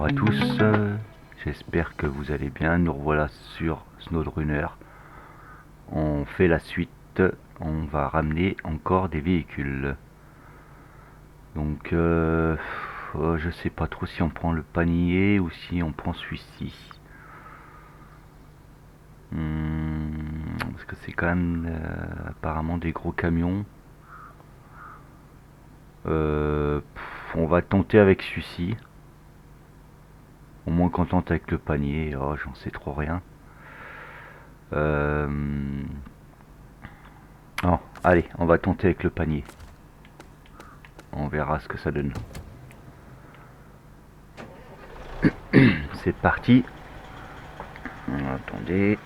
à tous, j'espère que vous allez bien. Nous revoilà sur SnowRunner. On fait la suite, on va ramener encore des véhicules. Donc je sais pas trop si on prend le panier ou si on prend celui-ci. Parce que c'est quand même apparemment des gros camions. On va tenter avec celui-ci. Au moins qu'on tente avec le panier. Oh, j'en sais trop rien. Oh, allez, on va tenter avec le panier. On verra ce que ça donne. C'est parti. Attendez.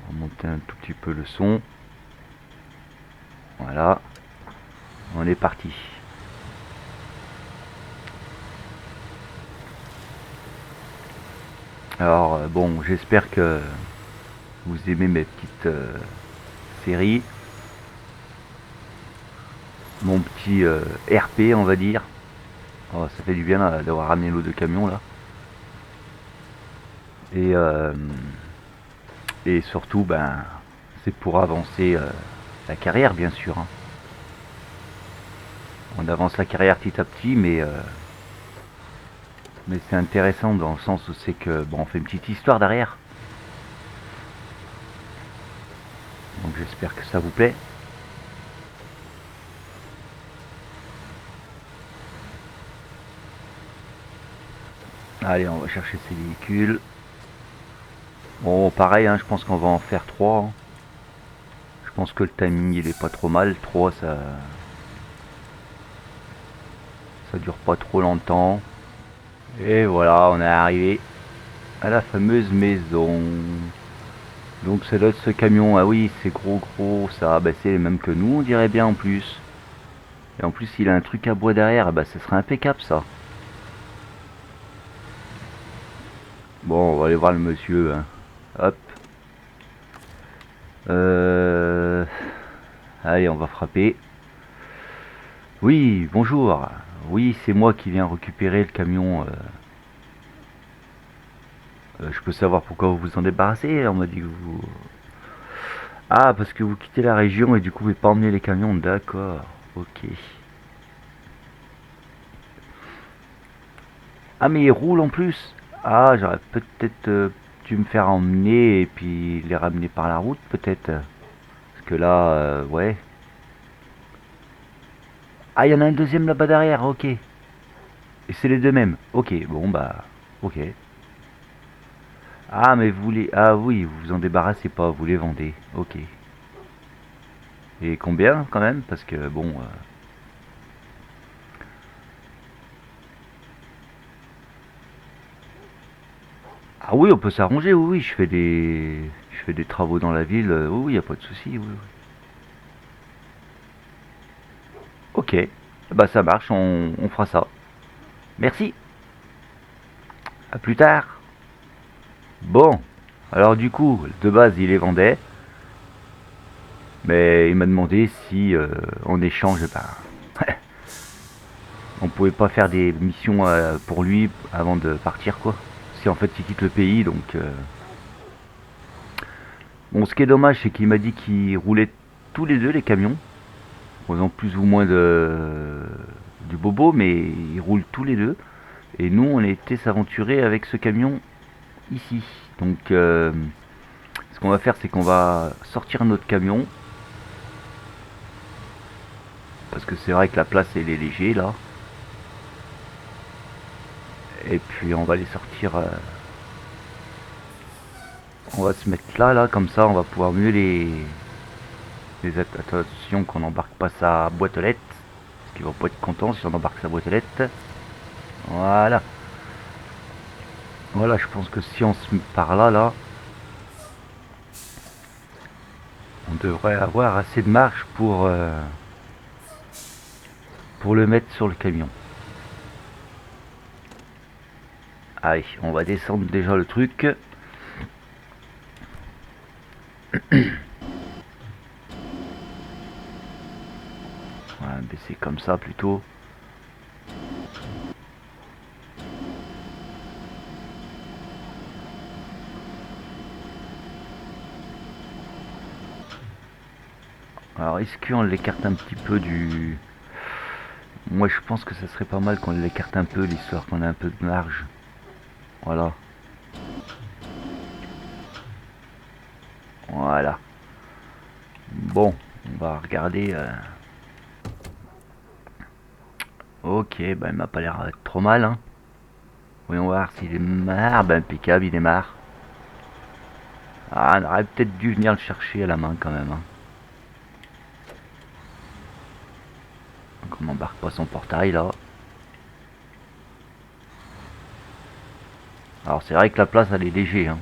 On va monter un tout petit peu le son. Voilà. On est parti. Alors bon, j'espère que vous aimez mes petites séries. Mon petit RP, on va dire. Oh, ça fait du bien d'avoir ramené l'eau de camion là. Et surtout, ben, c'est pour avancer la carrière, bien sûr. Hein. On avance la carrière petit à petit, mais c'est intéressant dans le sens où c'est que bon, on fait une petite histoire derrière. Donc j'espère que ça vous plaît. Allez, on va chercher ces véhicules. Bon, pareil, hein, je pense qu'on va en faire 3. Hein. Je pense que le timing il est pas trop mal. 3, ça dure pas trop longtemps. Et voilà, on est arrivé à la fameuse maison. Donc ça doit être ce camion. Ah oui, c'est gros ça. Bah, c'est le même que nous, on dirait bien en plus. Et en plus, il a un truc à bois derrière. Bah, ce serait impeccable ça. Bon, on va aller voir le monsieur. Hein. Hop. Allez, on va frapper. Oui, bonjour. Oui, c'est moi qui viens récupérer le camion. Je peux savoir pourquoi vous vous en débarrassez? On m'a dit que vous... Ah, parce que vous quittez la région et du coup vous pouvez pas emmener les camions. D'accord. Ok. Ah, mais ils roulent en plus. Ah, j'aurais peut-être dû me faire emmener et puis les ramener par la route, peut-être. Parce que là, ouais. Ah, il y en a un deuxième là-bas derrière. Ok. Et c'est les deux mêmes. Ok, bon bah... Ok. Ah, mais vous les... Ah oui, vous vous en débarrassez pas, vous les vendez. Ok. Et combien quand même? Parce que bon... Ah oui, on peut s'arranger, oui, oui, Je fais des travaux dans la ville, oui, oui, y a pas de souci, oui, oui. Ok, bah ça marche, on fera ça. Merci, à plus tard. Bon, alors du coup, de base, il les vendait, mais il m'a demandé si, en échange, ben, on pouvait pas faire des missions pour lui avant de partir, quoi. Si en fait, il quitte le pays, donc... Bon, ce qui est dommage, c'est qu'il m'a dit qu'ils roulaient tous les deux, les camions. Ils ont plus ou moins du bobo, mais ils roulent tous les deux. Et nous, on a été s'aventurer avec ce camion ici. Donc, ce qu'on va faire, c'est qu'on va sortir notre camion. Parce que c'est vrai que la place, elle est léger, là. Et puis, on va les sortir... on va se mettre là, là, comme ça, on va pouvoir mieux les attention qu'on n'embarque pas sa boîte aux lettres. Parce qu'ils vont pas être contents si on embarque sa boîte aux lettres. Voilà. Voilà, je pense que si on se met par là, là, on devrait avoir assez de marge pour le mettre sur le camion. Allez, on va descendre déjà le truc. On va baisser comme ça plutôt. Alors est-ce qu'on l'écarte un petit peu du... Moi je pense que ça serait pas mal qu'on l'écarte un peu, l'histoire qu'on a un peu de marge. Voilà. Voilà. Bon, on va regarder. Ok, bah il m'a pas l'air trop mal. Hein. Voyons voir s'il est marre. Bah impeccable, il est marre. Ah, on aurait peut-être dû venir le chercher à la main quand même. Hein. Donc on n'embarque pas son portail là. Alors c'est vrai que la place elle est léger. Hein.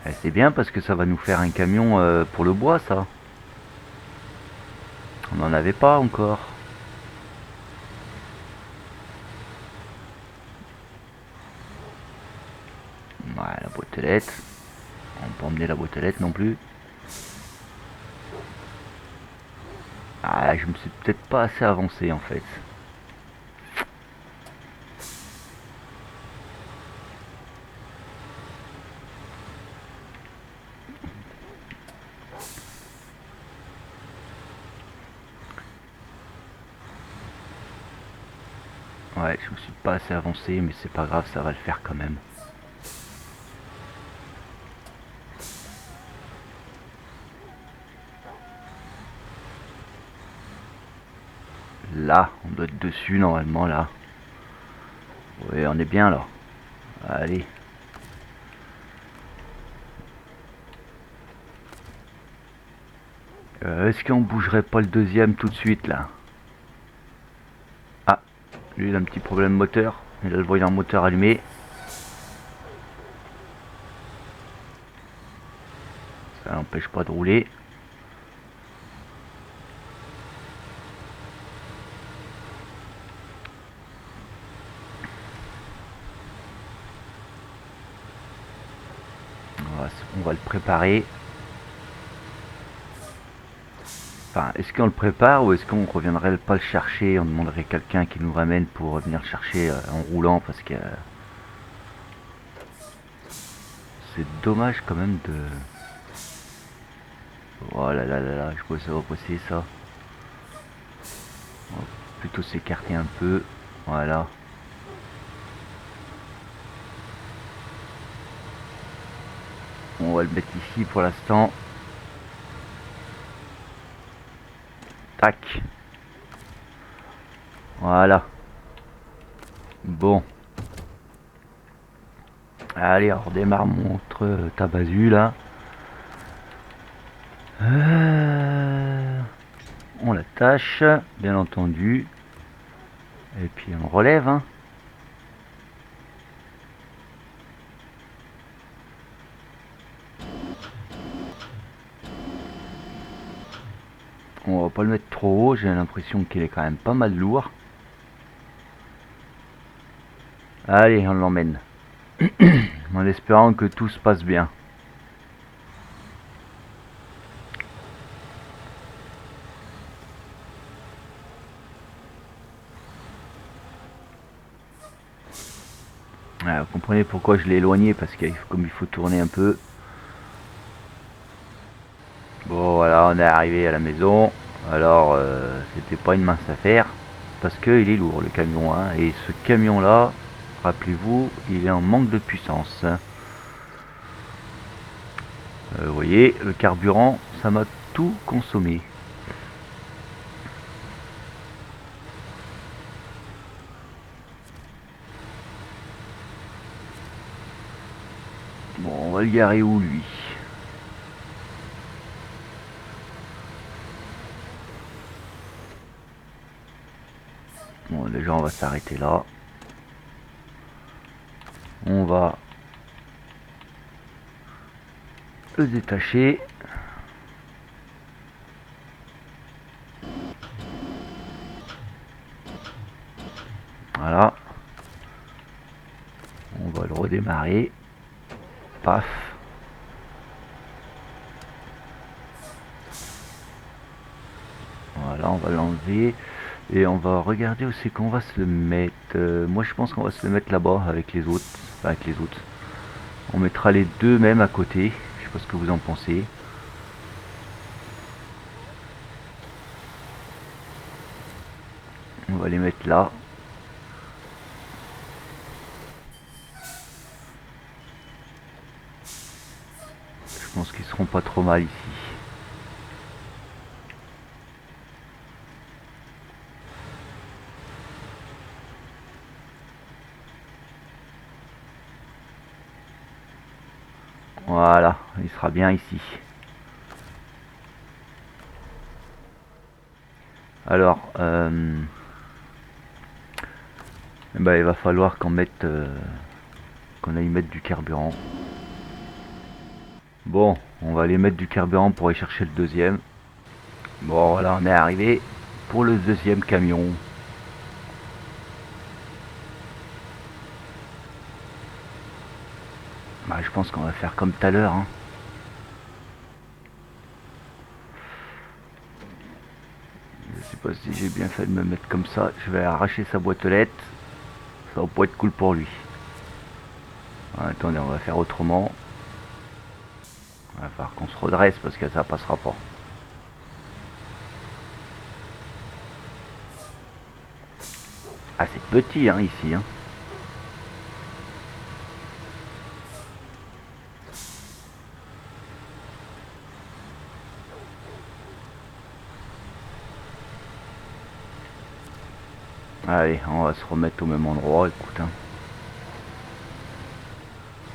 Et c'est bien parce que ça va nous faire un camion pour le bois ça. On n'en avait pas encore. Ouais, la boîte aux lettres. On peut emmener la boîte aux lettres non plus. Ah, je me suis peut-être pas assez avancé en fait. Ouais, je me suis pas assez avancé, mais c'est pas grave, ça va le faire quand même. Là, on doit être dessus normalement là. Oui, on est bien là. Allez. Est-ce qu'on bougerait pas le deuxième tout de suite là? Ah, lui il a un petit problème moteur. Il a le voyant moteur allumé. Ça n'empêche pas de rouler. On va le préparer. Enfin, est-ce qu'on le prépare ou est-ce qu'on reviendrait pas le chercher? On demanderait quelqu'un qui nous ramène pour venir le chercher en roulant parce que c'est dommage quand même de... Oh là là là là, je crois que ça va passer ça. On va plutôt s'écarter un peu. Voilà. On va le mettre ici pour l'instant. Tac. Voilà. Bon. Allez, on redémarre, montre ta basu là. On l'attache, bien entendu. Et puis on relève. Hein. On va pas le mettre trop haut, j'ai l'impression qu'il est quand même pas mal lourd. Allez, on l'emmène. En espérant que tout se passe bien. Vous comprenez pourquoi je l'ai éloigné, parce que comme il faut tourner un peu. Bon voilà, on est arrivé à la maison. Alors c'était pas une mince affaire, parce qu'il est lourd le camion. Hein, et ce camion là, rappelez-vous, il est en manque de puissance. Vous voyez, le carburant, ça m'a tout consommé. Bon, on va le garer où lui? Bon, déjà on va s'arrêter là. On va le détacher. Voilà. On va le redémarrer. Paf. Voilà, on va l'enlever. Et on va regarder où c'est qu'on va se le mettre. Moi je pense qu'on va se le mettre là-bas avec les autres. Enfin, avec les autres. On mettra les deux même à côté. Je sais pas ce que vous en pensez. On va les mettre là. Je pense qu'ils seront pas trop mal ici. Voilà, il sera bien ici. Alors, bah, il va falloir qu'on mette, qu'on aille mettre du carburant. Bon, on va aller mettre du carburant pour aller chercher le deuxième. Bon, voilà, on est arrivé pour le deuxième camion. Bah, je pense qu'on va faire comme tout à l'heure, hein. Je sais pas si j'ai bien fait de me mettre comme ça. Je vais arracher sa boîte aux lettres. Ça va pas être cool pour lui. Attendez, on va faire autrement. Il va falloir qu'on se redresse parce que ça passera pas. Ah, c'est petit, hein, ici, hein. Allez, on va se remettre au même endroit, écoute, hein.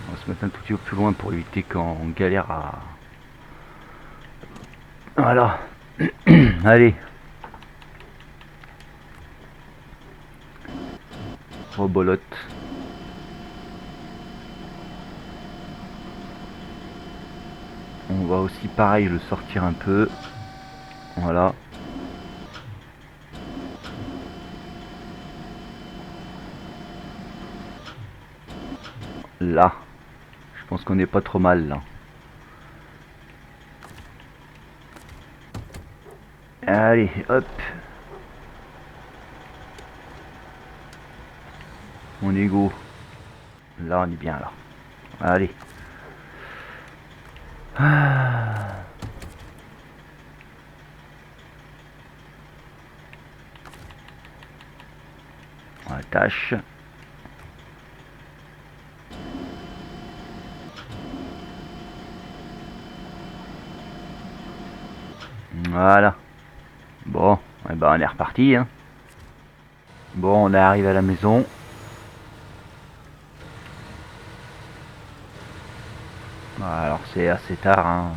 On va se mettre un tout petit peu plus loin pour éviter qu'on galère à... Voilà. Allez. Rebolote. On va aussi pareil le sortir un peu. Voilà. Là. Je pense qu'on n'est pas trop mal là. Allez, hop. Mon ego. Là, on est bien là. Allez. Ah. On attache. Voilà. Bon, et ben on est reparti, hein. Bon, on est arrivé à la maison. Alors c'est assez tard, hein.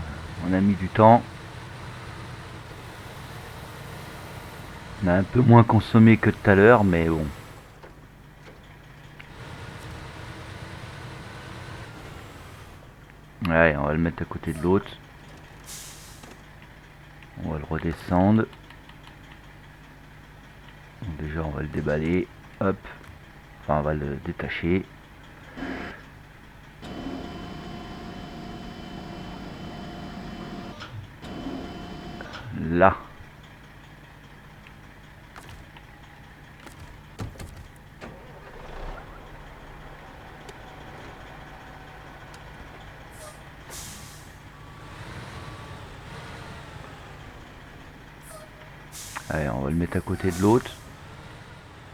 On a mis du temps. On a un peu moins consommé que tout à l'heure, mais bon. Ouais, on va le mettre à côté de l'autre. On va le redescendre. Donc déjà, on va le déballer. Hop. Enfin, on va le détacher. Là. Allez, on va le mettre à côté de l'autre.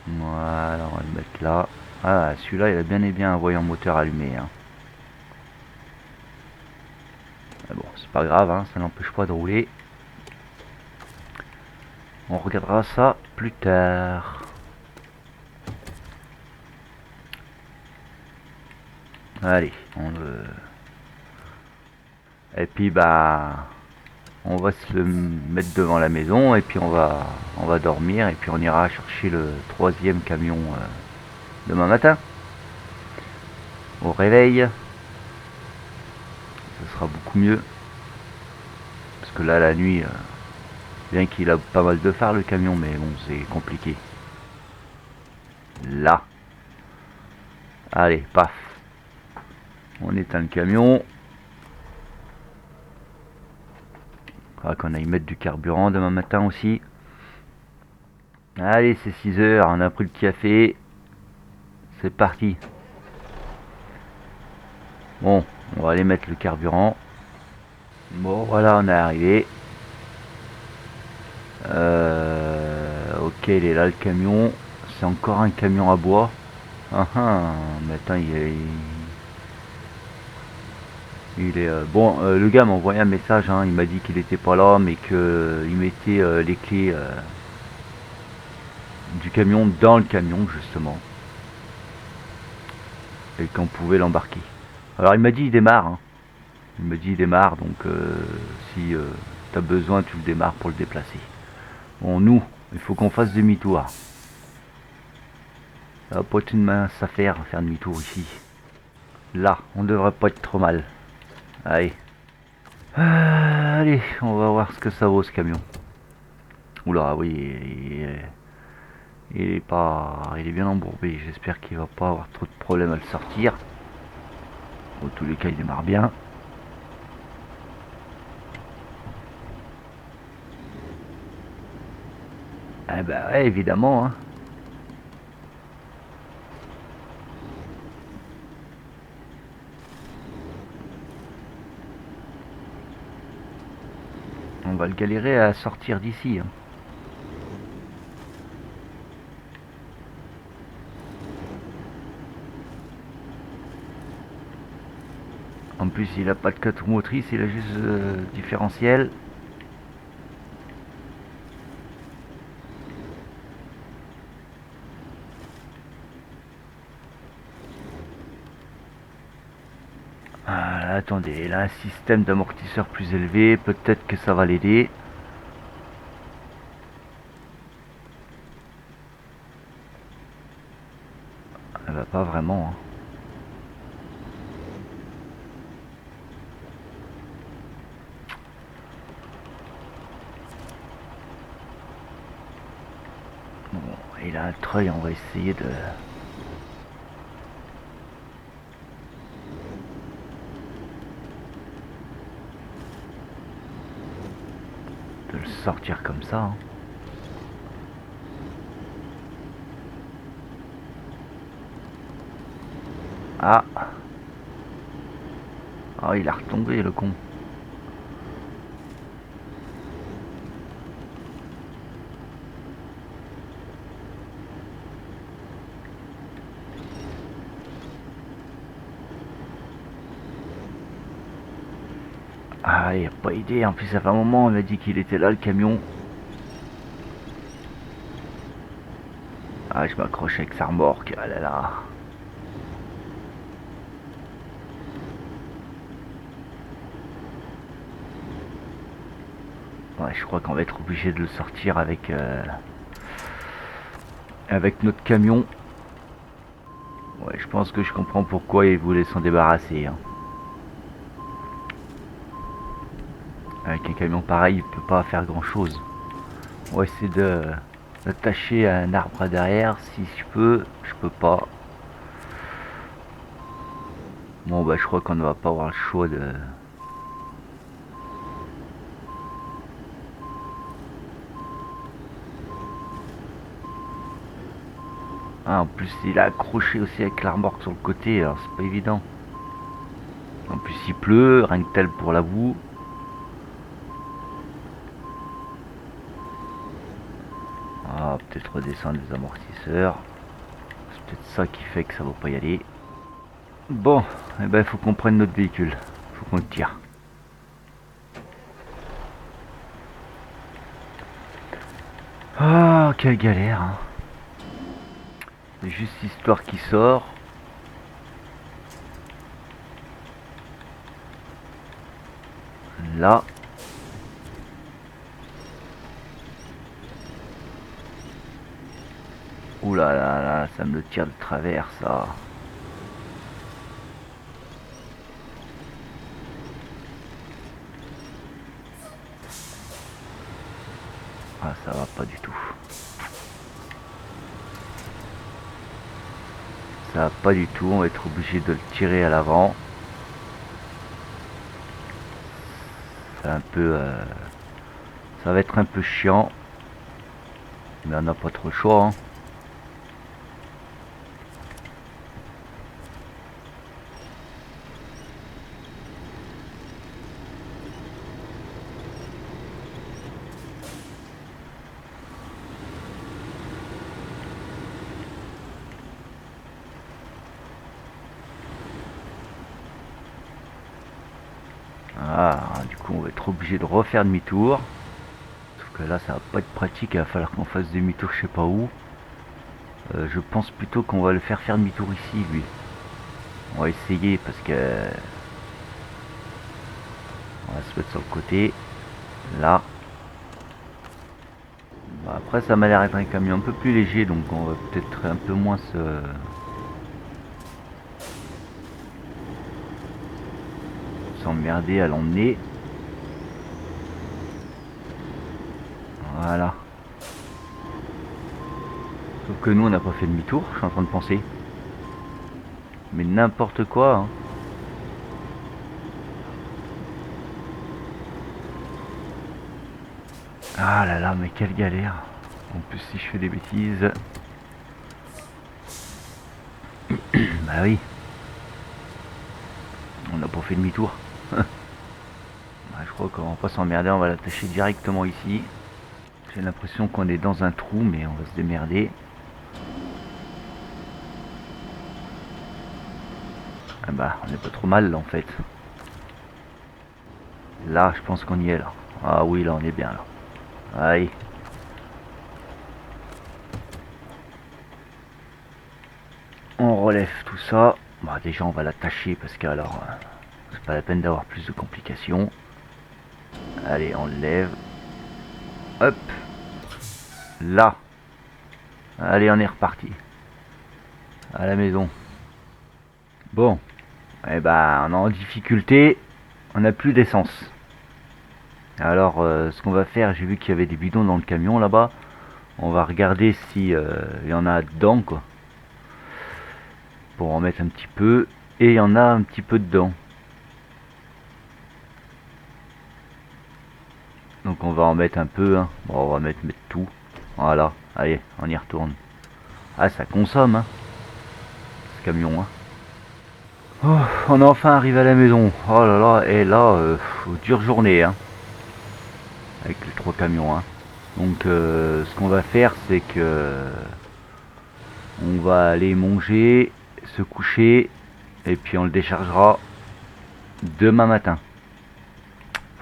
Voilà, on va le mettre là. Ah, celui-là, il a bien et bien un voyant moteur allumé, hein. Mais bon, c'est pas grave, hein, ça n'empêche pas de rouler. On regardera ça plus tard. Allez, on le... Et puis bah... On va se le mettre devant la maison et puis on va dormir et puis on ira chercher le troisième camion demain matin. Au réveil. Ce sera beaucoup mieux. Parce que là la nuit, bien qu'il a pas mal de phares le camion, mais bon c'est compliqué. Là. Allez, paf. On éteint le camion. Faudra qu'on aille mettre du carburant demain matin aussi. Allez, c'est 6 heures, on a pris le café. C'est parti. Bon, on va aller mettre le carburant. Bon, voilà, on est arrivé. Ok, il est là le camion. C'est encore un camion à bois. Ah ah, mais attends, il est bon. Le gars m'a envoyé un message. Hein, il m'a dit qu'il était pas là, mais que il mettait les clés du camion dans le camion justement, et qu'on pouvait l'embarquer. Alors il m'a dit il démarre. Hein. Il me dit il démarre, donc si t'as besoin, tu le démarres pour le déplacer. Bon, nous, il faut qu'on fasse demi-tour. Ça va pas être une mince affaire faire demi-tour ici. Là, on devrait pas être trop mal. Allez. Allez, on va voir ce que ça vaut ce camion. Oula, oui, il est pas, il est bien embourbé. J'espère qu'il va pas avoir trop de problèmes à le sortir. En tous les cas, il démarre bien. Ah bah ouais, évidemment. Hein. On va le galérer à sortir d'ici. Hein. En plus, il a pas de 4 motrices, il a juste différentiel. Ah, attendez, il a un système d'amortisseur plus élevé, peut-être que ça va l'aider. Ah bah, pas vraiment. Hein. Bon, il a un treuil, on va essayer de... le sortir comme ça. Hein. Ah. Ah, il a retombé le con. Ah, il a pas aidé. En plus, ça fait un moment, on m'a dit qu'il était là, le camion. Ah, je m'accroche avec sa remorque. Ah là là. Ouais, je crois qu'on va être obligé de le sortir avec notre camion. Ouais, je pense que je comprends pourquoi il voulait s'en débarrasser. Hein. Avec un camion pareil, il peut pas faire grand chose. On va essayer d'attacher un arbre à derrière si je peux. Je peux pas. Bon bah je crois qu'on ne va pas avoir le choix de... Ah, en plus il a accroché aussi avec la remorque sur le côté, alors c'est pas évident. En plus il pleut, rien que tel pour la boue. Ah, peut-être redescendre les amortisseurs. C'est peut-être ça qui fait que ça va pas y aller. Bon, eh ben il faut qu'on prenne notre véhicule. Faut qu'on le tire. Ah, quelle galère. Hein. C'est juste histoire qui sort. Là. Ouh là là là, ça me le tire de travers ça. Ah, ça va pas du tout. Ça va pas du tout, on va être obligé de le tirer à l'avant. C'est un peu... ça va être un peu chiant. Mais on n'a pas trop le choix. Hein. Ah, du coup on va être obligé de refaire demi-tour. Sauf que là ça va pas être pratique, il va falloir qu'on fasse demi-tour je sais pas où. Je pense plutôt qu'on va le faire demi-tour ici lui. On va essayer parce que... On va se mettre sur le côté. Là. Bah, après ça m'a l'air d'être un camion un peu plus léger, donc on va peut-être un peu moins s'emmerder à l'emmener. Voilà. Sauf que nous on n'a pas fait demi-tour, je suis en train de penser. Mais n'importe quoi, hein. Ah là là, mais quelle galère. En plus si je fais des bêtises. Bah oui. On n'a pas fait demi-tour. Bah, je crois qu'on va pas s'emmerder, on va l'attacher directement ici. J'ai l'impression qu'on est dans un trou, mais on va se démerder. Ah bah, on n'est pas trop mal là en fait. Là, je pense qu'on y est là. Ah oui, là on est bien là. Allez. On relève tout ça. Bah déjà on va l'attacher parce que alors c'est pas la peine d'avoir plus de complications. Allez, on le lève. Hop. Là. Allez, on est reparti. À la maison. Bon. Eh ben, on est en difficulté. On n'a plus d'essence. Alors, ce qu'on va faire, j'ai vu qu'il y avait des bidons dans le camion là-bas. On va regarder si il y en a dedans, quoi. Pour en mettre un petit peu. Et il y en a un petit peu dedans. Donc on va en mettre un peu, hein. Bon, on va mettre tout. Voilà. Allez, on y retourne. Ah, ça consomme, hein, ce camion, hein. Oh, on est enfin arrivé à la maison. Oh là là, et là, dure journée, hein. Avec les 3 camions, hein. Donc ce qu'on va faire, c'est que on va aller manger, se coucher, et puis on le déchargera demain matin.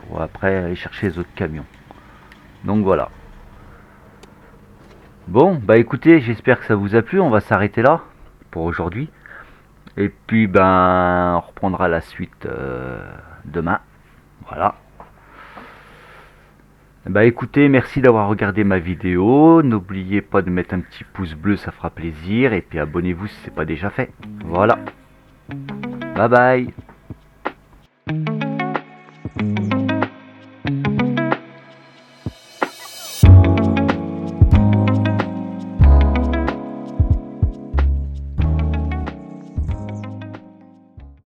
Pour après aller chercher les autres camions. Donc voilà. Bon, bah écoutez, j'espère que ça vous a plu. On va s'arrêter là pour aujourd'hui. Et puis ben on reprendra la suite demain. Voilà. Bah écoutez, merci d'avoir regardé ma vidéo. N'oubliez pas de mettre un petit pouce bleu, ça fera plaisir. Et puis abonnez-vous si ce n'est pas déjà fait. Voilà. Bye bye.